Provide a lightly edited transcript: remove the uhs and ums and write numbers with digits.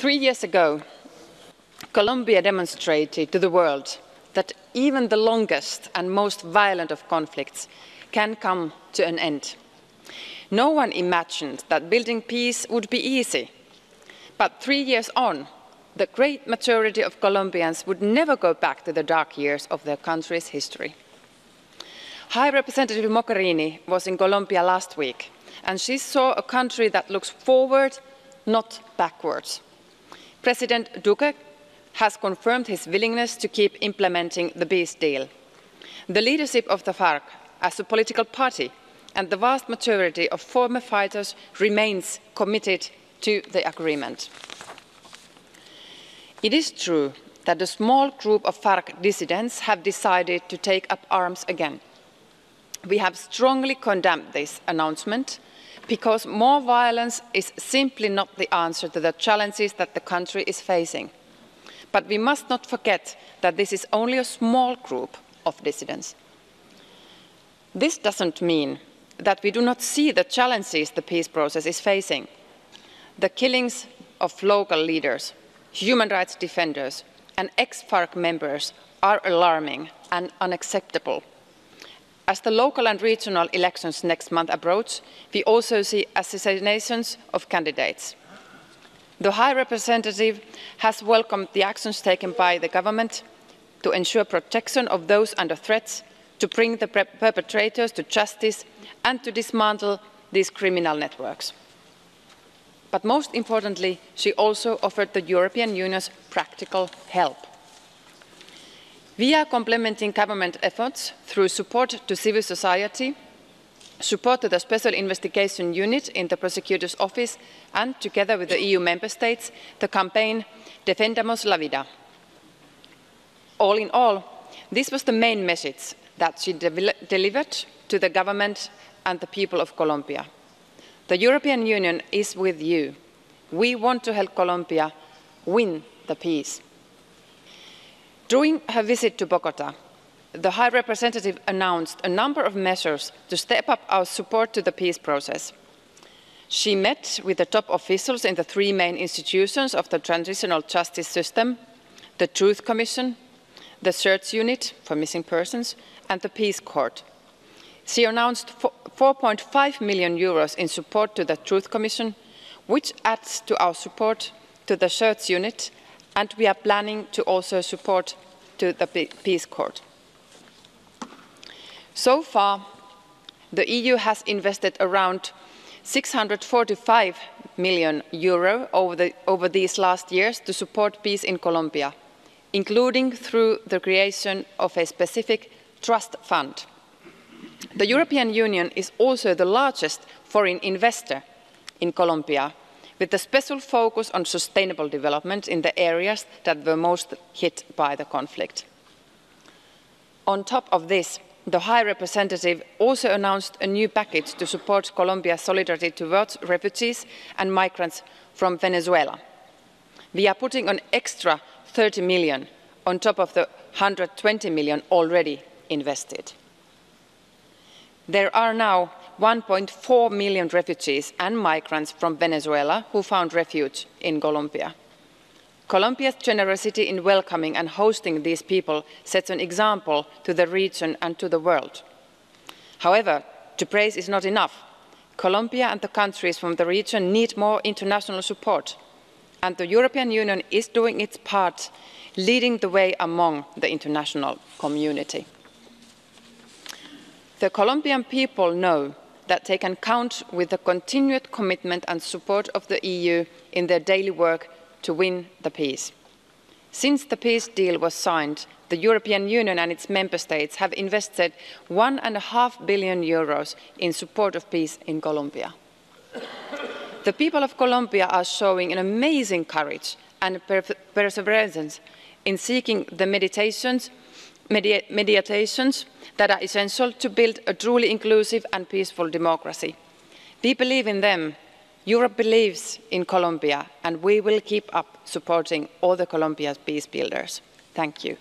3 years ago, Colombia demonstrated to the world that even the longest and most violent of conflicts can come to an end. No one imagined that building peace would be easy, but 3 years on, the great majority of Colombians would never go back to the dark years of their country's history. High Representative Mogherini was in Colombia last week, and she saw a country that looks forward, not backwards. President Duque has confirmed his willingness to keep implementing the peace deal. The leadership of the FARC as a political party and the vast majority of former fighters remains committed to the agreement. It is true that a small group of FARC dissidents have decided to take up arms again. We have strongly condemned this announcement because more violence is simply not the answer to the challenges that the country is facing. But we must not forget that this is only a small group of dissidents. This doesn't mean that we do not see the challenges the peace process is facing. The killings of local leaders, human rights defenders, and ex-FARC members are alarming and unacceptable. As the local and regional elections next month approach, we also see assassinations of candidates. The High Representative has welcomed the actions taken by the government to ensure protection of those under threat, to bring the perpetrators to justice, and to dismantle these criminal networks. But most importantly, she also offered the European Union's practical help. We are complementing government efforts through support to civil society, support to the Special Investigation Unit in the Prosecutor's Office, and together with the EU member states, the campaign Defendamos la Vida. All in all, this was the main message that she delivered to the government and the people of Colombia. The European Union is with you. We want to help Colombia win the peace. During her visit to Bogotá, the High Representative announced a number of measures to step up our support to the peace process. She met with the top officials in the three main institutions of the transitional justice system, the Truth Commission, the Search Unit for Missing Persons, and the Peace Court. She announced 4.5 million euros in support to the Truth Commission, which adds to our support to the Search Unit, and we are planning to also support to the Peace Court. So far, the EU has invested around 645 million euro over these last years to support peace in Colombia, including through the creation of a specific trust fund. The European Union is also the largest foreign investor in Colombia, with a special focus on sustainable development in the areas that were most hit by the conflict. On top of this, the High Representative also announced a new package to support Colombia's solidarity towards refugees and migrants from Venezuela. We are putting an extra 30 million on top of the 120 million already invested. There are now 1.4 million refugees and migrants from Venezuela who found refuge in Colombia. Colombia's generosity in welcoming and hosting these people sets an example to the region and to the world. However, to praise is not enough. Colombia and the countries from the region need more international support, and the European Union is doing its part, leading the way among the international community. The Colombian people know that they can count with the continued commitment and support of the EU in their daily work to win the peace. Since the peace deal was signed, the European Union and its member states have invested 1.5 billion euros in support of peace in Colombia. The people of Colombia are showing an amazing courage and perseverance in seeking the mediations that are essential to build a truly inclusive and peaceful democracy. We believe in them. Europe believes in Colombia, and we will keep up supporting all the Colombia's peace builders. Thank you.